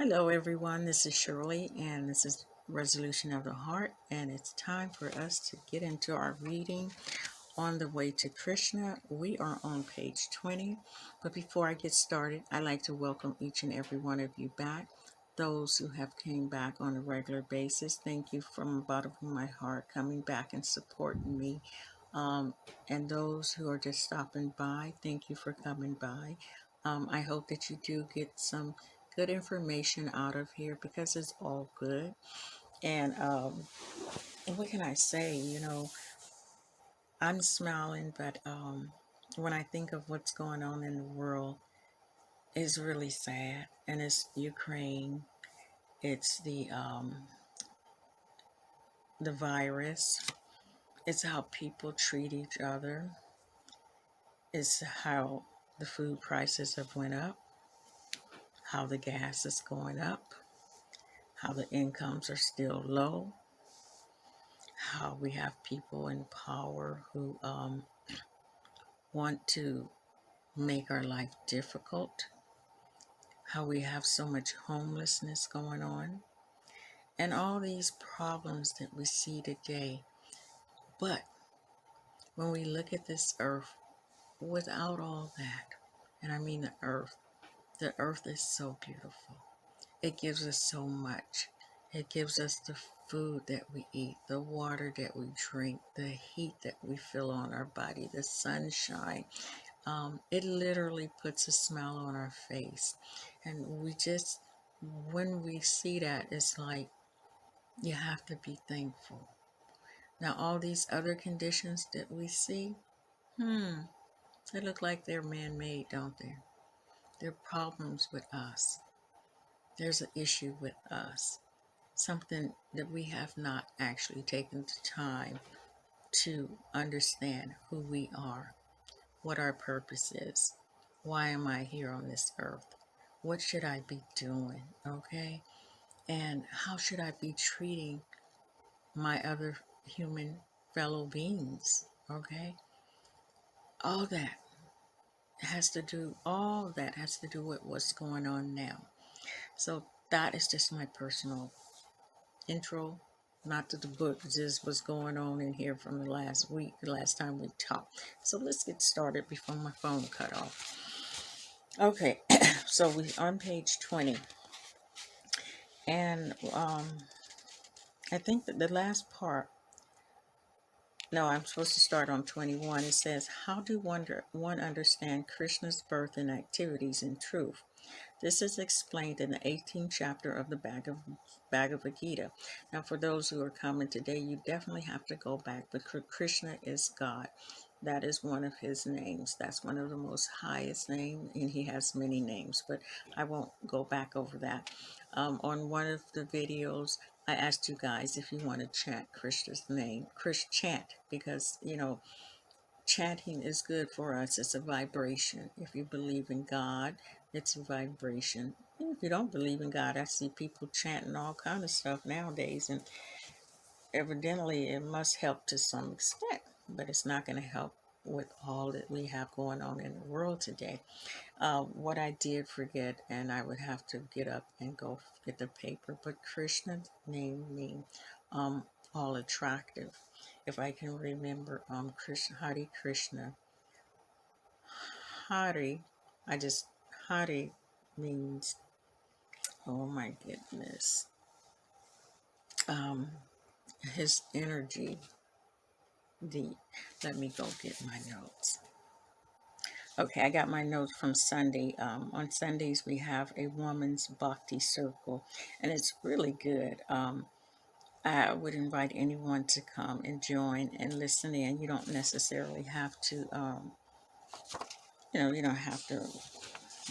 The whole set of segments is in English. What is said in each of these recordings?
Hello, everyone. This is Shirley, and this is Resolution of the Heart, and it's time for us to get into our reading on the way to Krishna. We are on page 20, but before I get started, I'd like to welcome each and every one of you back. Those who have came back on a regular basis, thank you from the bottom of my heart coming back and supporting me. Um, and those who are just stopping by, thank you for coming by. I hope that you do get some good information out of here because it's all good. And what can I say? I'm smiling, but when I think of what's going on in the world, it's really sad. And it's Ukraine. It's the virus. It's how people treat each other. It's how the food prices have went up, how the gas is going up, how the incomes are still low, how we have people in power who want to make our life difficult, how we have so much homelessness going on, and all these problems that we see today. But when we look at this earth without all that, and I mean the earth is so beautiful. It gives us so much. It gives us the food that we eat, the water that we drink, the heat that we feel on our body, the sunshine. It literally puts a smile on our face. And when we see that, it's like you have to be thankful. Now, all these other conditions that we see, they look like they're man made, don't they? They're problems with us. There's an issue with us. Something that we have not actually taken the time to understand who we are, what our purpose is. Why am I here on this earth? What should I be doing? Okay? And how should I be treating my other human fellow beings? Okay? All that has to do with what's going on now. So that is just my personal intro, not to the book, just what's going on in here from the last time we talked. So let's get started before my phone cut off. Okay, so we're on page 20. And I think that the last part, no, I'm supposed to start on 21. It says, how do one understand Krishna's birth and activities in truth? This is explained in the 18th chapter of the Bhagavad Gita. Now, for those who are coming today, you definitely have to go back, but Krishna is God. That is one of his names. That's one of the most highest names, and he has many names, but I won't go back over that. On one of the videos, I asked you guys if you want to chant Krishna's name. Chant, because, chanting is good for us. It's a vibration. If you believe in God, it's a vibration. If you don't believe in God, I see people chanting all kind of stuff nowadays, and evidently it must help to some extent, but it's not going to help with all that we have going on in the world today. What I did forget, and I would have to get up and go get the paper, but Krishna's name means all attractive. If I can remember, Krishna, Hare Krishna, Hari, Hari means, oh my goodness, um, his energy, let me go get my notes. Okay, I got my notes from Sunday. On Sundays, we have a woman's bhakti circle, and it's really good. I would invite anyone to come and join and listen in. You don't necessarily have to, you don't have to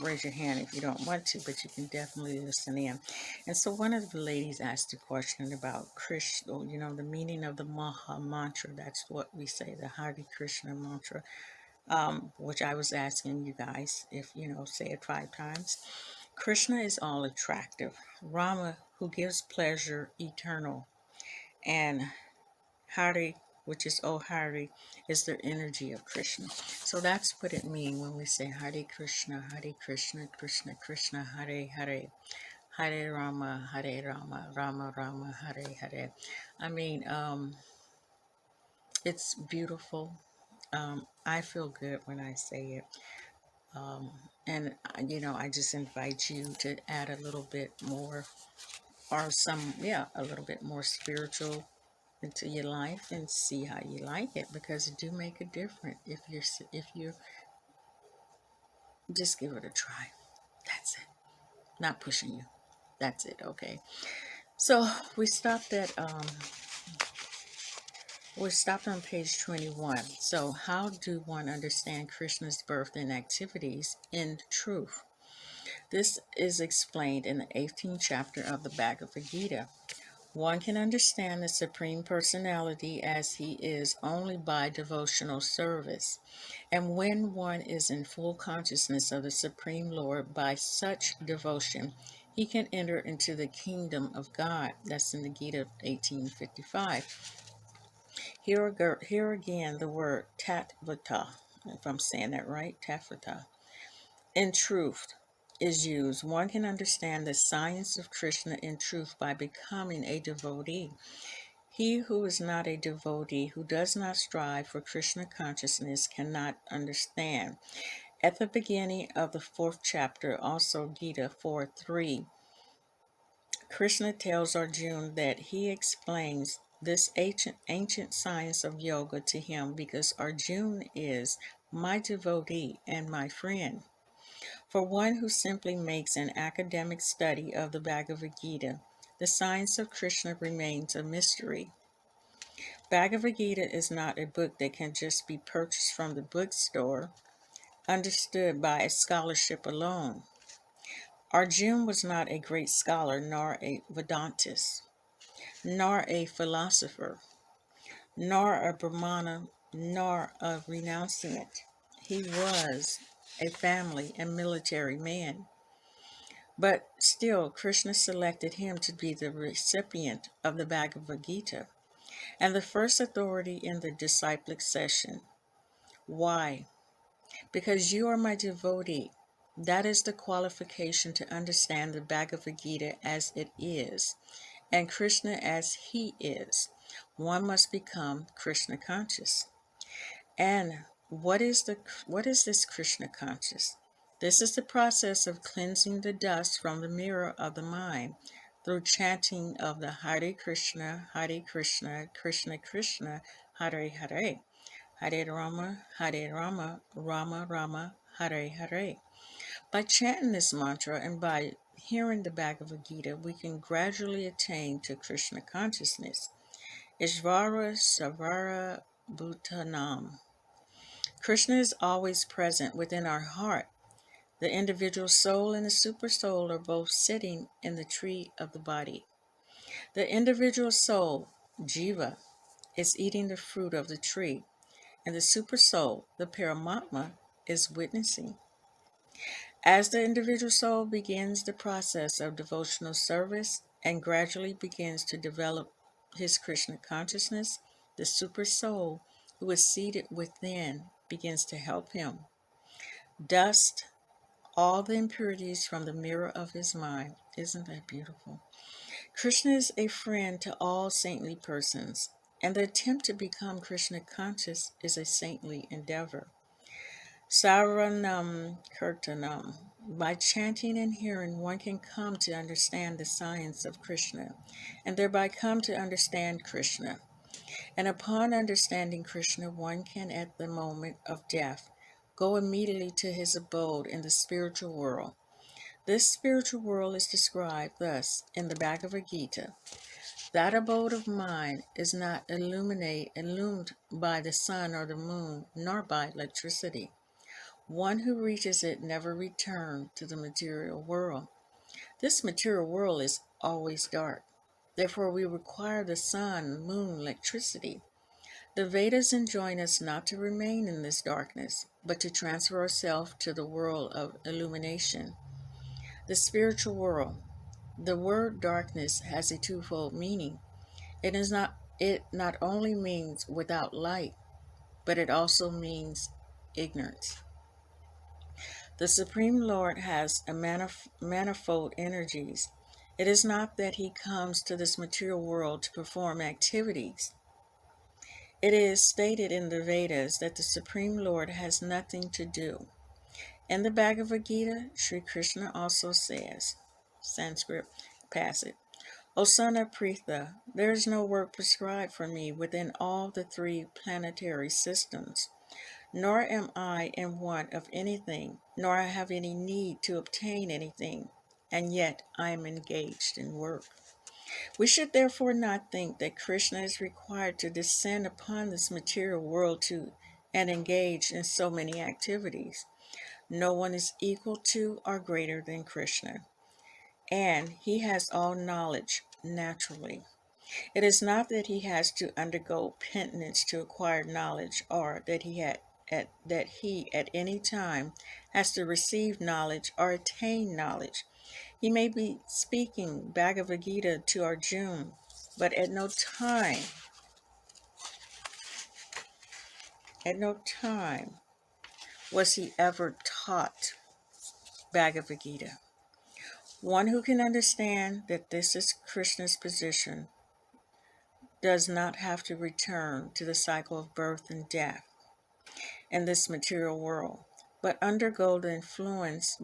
raise your hand if you don't want to, but you can definitely listen in. And so one of the ladies asked a question about Krishna, the meaning of the Maha Mantra. That's what we say, the Hare Krishna mantra, which I was asking you guys if, say it 5 times. Krishna is all attractive. Rama, who gives pleasure, eternal. And Hari, which is Oh Hari, is the energy of Krishna. So that's what it means when we say Hare Krishna, Krishna Krishna, Hare Hare. Hare Rama, Hare Rama, Rama Rama, Hare Hare. I mean, it's beautiful. I feel good when I say it. Um, and, I just invite you to add a little bit more or a little bit more spiritual into your life and see how you like it, because it do make a difference if you just give it a try. That's it. Not pushing you. That's it. Okay. So we stopped on page 21. So how do one understand Krishna's birth and activities in truth? This is explained in the 18th chapter of the Bhagavad Gita. One can understand the Supreme Personality as he is only by devotional service. And when one is in full consciousness of the Supreme Lord by such devotion, he can enter into the kingdom of God. That's in the Gita 1855. Here again, the word tatvata, if I'm saying that right, tatvata, in truth is used. One can understand the science of Krishna in truth by becoming a devotee. He who is not a devotee, who does not strive for Krishna consciousness, cannot understand. At the beginning of the 4th chapter, also Gita 4:3, Krishna tells Arjuna that he explains this ancient science of yoga to him because Arjuna is my devotee and my friend. For one who simply makes an academic study of the Bhagavad Gita, the science of Krishna remains a mystery. Bhagavad Gita is not a book that can just be purchased from the bookstore, understood by a scholarship alone. Arjuna was not a great scholar, nor a Vedantist, nor a philosopher, nor a Brahmana, nor a renunciant. He was a family and military man. But still, Krishna selected him to be the recipient of the Bhagavad Gita and the first authority in the disciplic session. Why? Because you are my devotee. That is the qualification to understand the Bhagavad Gita as it is, and Krishna as he is. One must become Krishna conscious. And what is this Krishna conscious? This is the process of cleansing the dust from the mirror of the mind through chanting of the Hare Krishna, Krishna Krishna, Hare Hare, Hare Rama, Rama Rama, Hare Hare. By chanting this mantra and by hearing the Bhagavad Gita, we can gradually attain to Krishna consciousness. Ishvara Savara Bhutanam. Krishna is always present within our heart. The individual soul and the super soul are both sitting in the tree of the body. The individual soul, Jiva, is eating the fruit of the tree, and the super soul, the Paramatma, is witnessing. As the individual soul begins the process of devotional service and gradually begins to develop his Krishna consciousness, the super soul, who is seated within, begins to help him dust all the impurities from the mirror of his mind. Isn't that beautiful? Krishna is a friend to all saintly persons, and the attempt to become Krishna conscious is a saintly endeavor. Saranam Kirtanam. By chanting and hearing, one can come to understand the science of Krishna, and thereby come to understand Krishna. And upon understanding Krishna, one can, at the moment of death, go immediately to his abode in the spiritual world. This spiritual world is described thus in the Bhagavad Gita. That abode of mine is not illumined by the sun or the moon, nor by electricity. One who reaches it never returns to the material world. This material world is always dark. Therefore, we require the sun, moon, electricity. The Vedas enjoin us not to remain in this darkness, but to transfer ourselves to the world of illumination, the spiritual world. The word darkness has a twofold meaning. It not only means without light, but it also means ignorance. The Supreme Lord has a manifold energies. It is not that he comes to this material world to perform activities. It is stated in the Vedas that the Supreme Lord has nothing to do. In the Bhagavad Gita, Sri Krishna also says, Sanskrit passage, O son of Pritha, there is no work prescribed for me within all the three planetary systems, nor am I in want of anything, nor I have any need to obtain anything, and yet I am engaged in work. We should therefore not think that Krishna is required to descend upon this material world and engage in so many activities. No one is equal to or greater than Krishna, and he has all knowledge naturally. It is not that he has to undergo penance to acquire knowledge, or that he at any time has to receive knowledge or attain knowledge. He may be speaking Bhagavad Gita to Arjuna, but at no time was he ever taught Bhagavad Gita. One who can understand that this is Krishna's position does not have to return to the cycle of birth and death in this material world, but undergo the influence,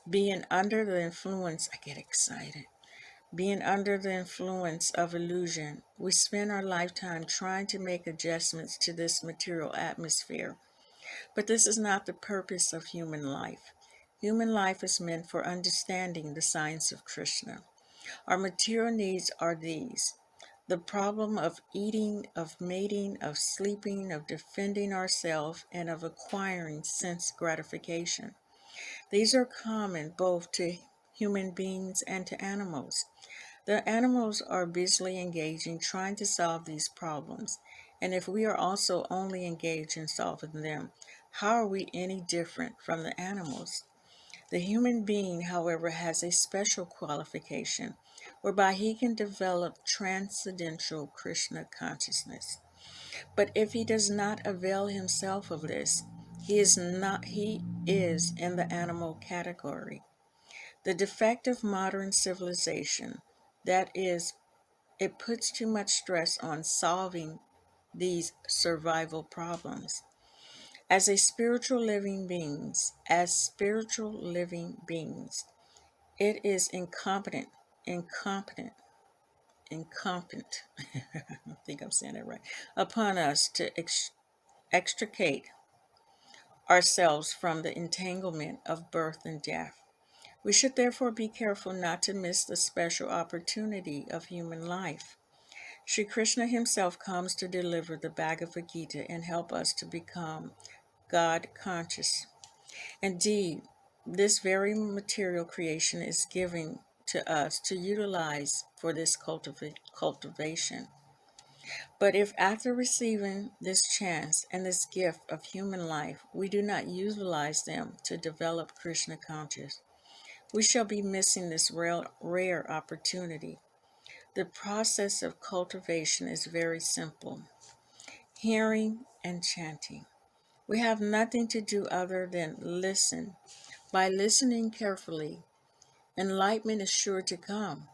being under the influence, I get excited. Being under the influence of illusion, we spend our lifetime trying to make adjustments to this material atmosphere. But this is not the purpose of human life. Human life is meant for understanding the science of Krishna. Our material needs are these: the problem of eating, of mating, of sleeping, of defending ourselves, and of acquiring sense gratification. These are common both to human beings and to animals. The animals are busily engaging trying to solve these problems, and if we are also only engaged in solving them, how are we any different from the animals? The human being, however, has a special qualification whereby he can develop transcendental Krishna consciousness. But if he does not avail himself of this, he is in the animal category. The defect of modern civilization, that is, it puts too much stress on solving these survival problems. As spiritual living beings, it is incompetent, I think I'm saying that right, upon us to extricate ourselves from the entanglement of birth and death. We should therefore be careful not to miss the special opportunity of human life. Sri Krishna himself comes to deliver the Bhagavad Gita and help us to become God conscious. Indeed, this very material creation is given to us to utilize for this cultivation. But if after receiving this chance and this gift of human life, we do not utilize them to develop Krishna conscious, we shall be missing this rare opportunity. The process of cultivation is very simple: hearing and chanting. We have nothing to do other than listen. By listening carefully, enlightenment is sure to come.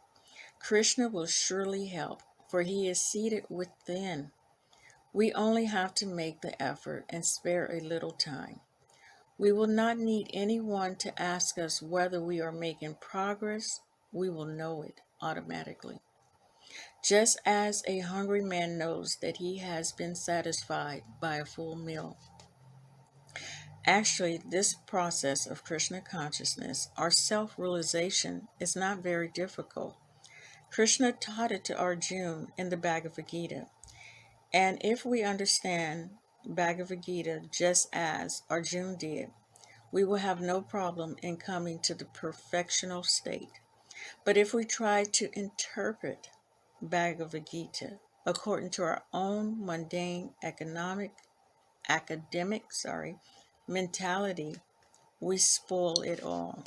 Krishna will surely help, for he is seated within. We only have to make the effort and spare a little time. We will not need anyone to ask us whether we are making progress. We will know it automatically. Just as a hungry man knows that he has been satisfied by a full meal. Actually, this process of Krishna consciousness, or self-realization, is not very difficult. Krishna taught it to Arjuna in the Bhagavad Gita. And if we understand Bhagavad Gita just as Arjuna did, we will have no problem in coming to the perfectional state. But if we try to interpret Bhagavad Gita according to our own mundane academic mentality, we spoil it all.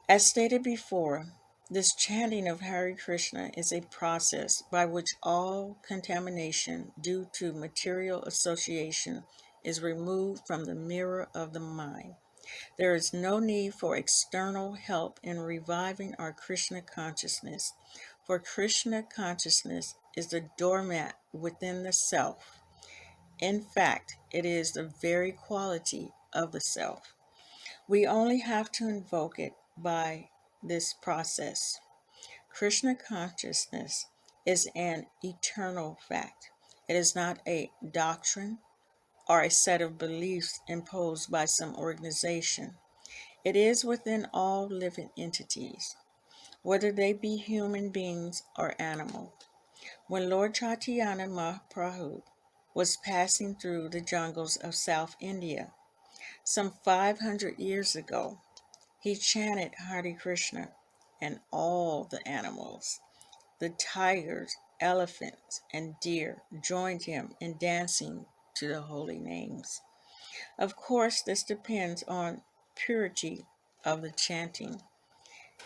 As stated before, this chanting of Hare Krishna is a process by which all contamination due to material association is removed from the mirror of the mind. There is no need for external help in reviving our Krishna consciousness, for Krishna consciousness is the doormat within the self. In fact, it is the very quality of the self. We only have to invoke it by this process. Krishna consciousness is an eternal fact. It is not a doctrine or a set of beliefs imposed by some organization. It is within all living entities, whether they be human beings or animal. When Lord Chaitanya Mahaprabhu was passing through the jungles of South India some 500 years ago, he chanted Hare Krishna, and all the animals, the tigers, elephants, and deer, joined him in dancing to the holy names. Of course, this depends on purity of the chanting.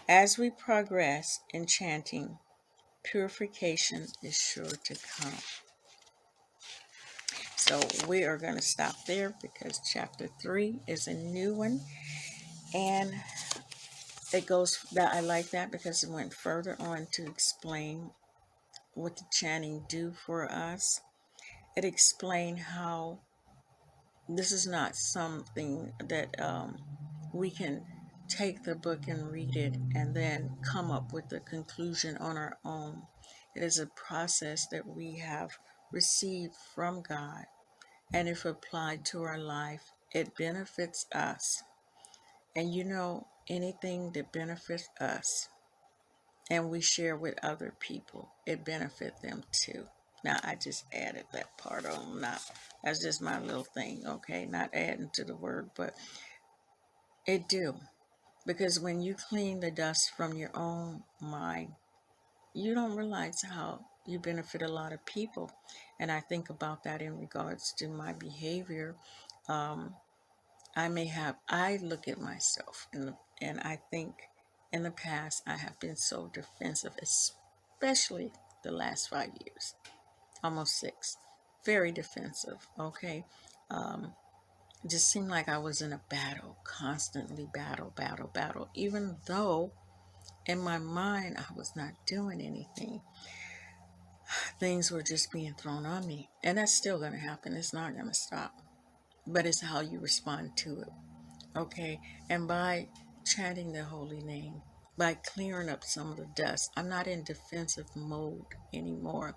As we progress in chanting, purification is sure to come. So we are going to stop there because chapter 3 is a new one, and it goes that I like that because it went further on to explain what the chanting do for us. It explained how this is not something that we can take the book and read it and then come up with the conclusion on our own. It is a process that we have received from God, and if applied to our life, it benefits us. And you know, anything that benefits us and we share with other people, it benefits them too. Now, I just added that part on. Not that's just my little thing, okay? Not adding to the word, but it do. Because when you clean the dust from your own mind, you don't realize how you benefit a lot of people. And I think about that in regards to my behavior. Um, I look at myself and I think in the past I have been so defensive, especially the last 5 years, almost 6. Very defensive, okay? It just seemed like I was in a battle, constantly battle, even though in my mind I was not doing anything. Things were just being thrown on me. And that's still going to happen. It's not going to stop. But it's how you respond to it. Okay? And by chanting the holy name, by clearing up some of the dust, I'm not in defensive mode anymore.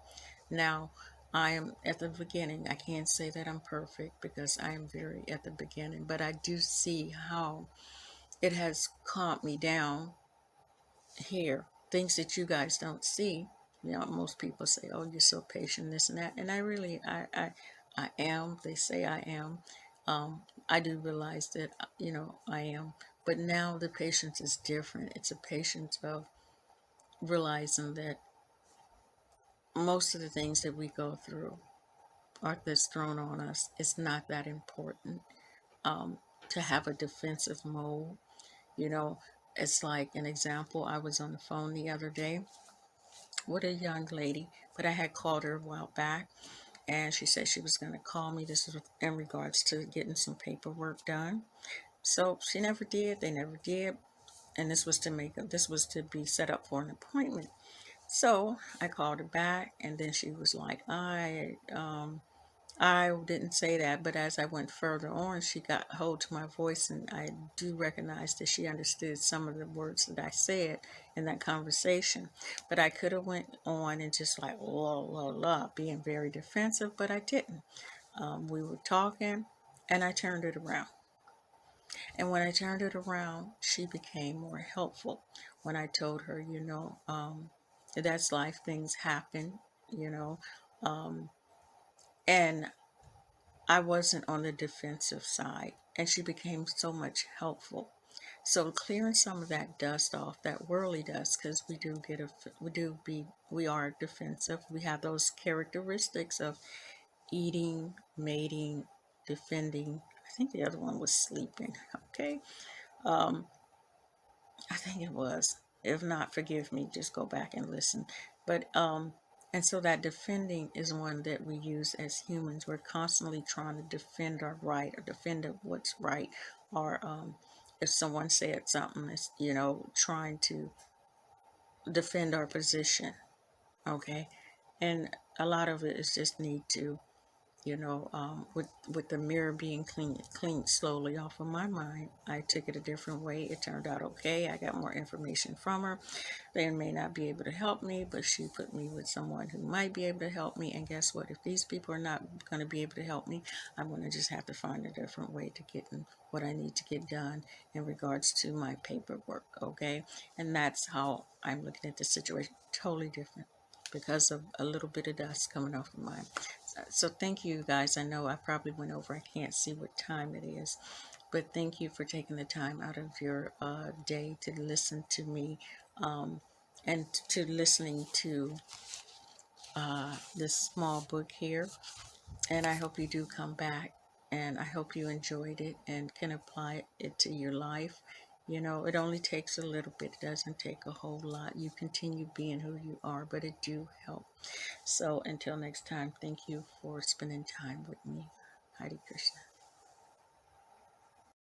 Now, I am at the beginning. I can't say that I'm perfect because I am very at the beginning, but I do see how it has calmed me down here. Things that you guys don't see. You know, most people say, "Oh, you're so patient, this and that," and I am. They say I am. I do realize that I am. But now the patience is different. It's a patience of realizing that most of the things that we go through or that's thrown on us, it's not that important to have a defensive mode. You know, it's like an example. I was on the phone the other day with a young lady, but I had called her a while back, and she said she was going to call me. This is in regards to getting some paperwork done. So she never did. They never did, and this was to be set up for an appointment. So I called her back, and then she was like, I didn't say that, but as I went further on, she got hold to my voice, and I do recognize that she understood some of the words that I said in that conversation. But I could have went on and just like la la la, being very defensive, but I didn't. We were talking, and I turned it around. And when I turned it around, she became more helpful. When I told her, that's life, things happen, you know, and I wasn't on the defensive side, and she became so much helpful. So clearing some of that dust off, that worldly dust, because we are defensive. We have those characteristics of eating, mating, defending. I think the other one was sleeping. Okay, I think it was. If not, forgive me. Just go back and listen. But And so that defending is one that we use as humans. We're constantly trying to defend our right or defend what's right. Or if someone said something, it's, trying to defend our position. Okay. And a lot of it is just need to, with the mirror being cleaned slowly off of my mind, I took it a different way. It turned out okay. I got more information from her. They may not be able to help me, but she put me with someone who might be able to help me. And guess what? If these people are not going to be able to help me, I'm going to just have to find a different way to get in what I need to get done in regards to my paperwork. Okay. And that's how I'm looking at the situation. Totally different because of a little bit of dust coming off of mine. So thank you guys. I know I probably went over. I can't see what time it is, but thank you for taking the time out of your day to listen to me, and to listening to this small book here. And I hope you do come back, and I hope you enjoyed it and can apply it to your life. It only takes a little bit. It doesn't take a whole lot. You continue being who you are, but it do help. So until next time, thank you for spending time with me. Hare Krishna.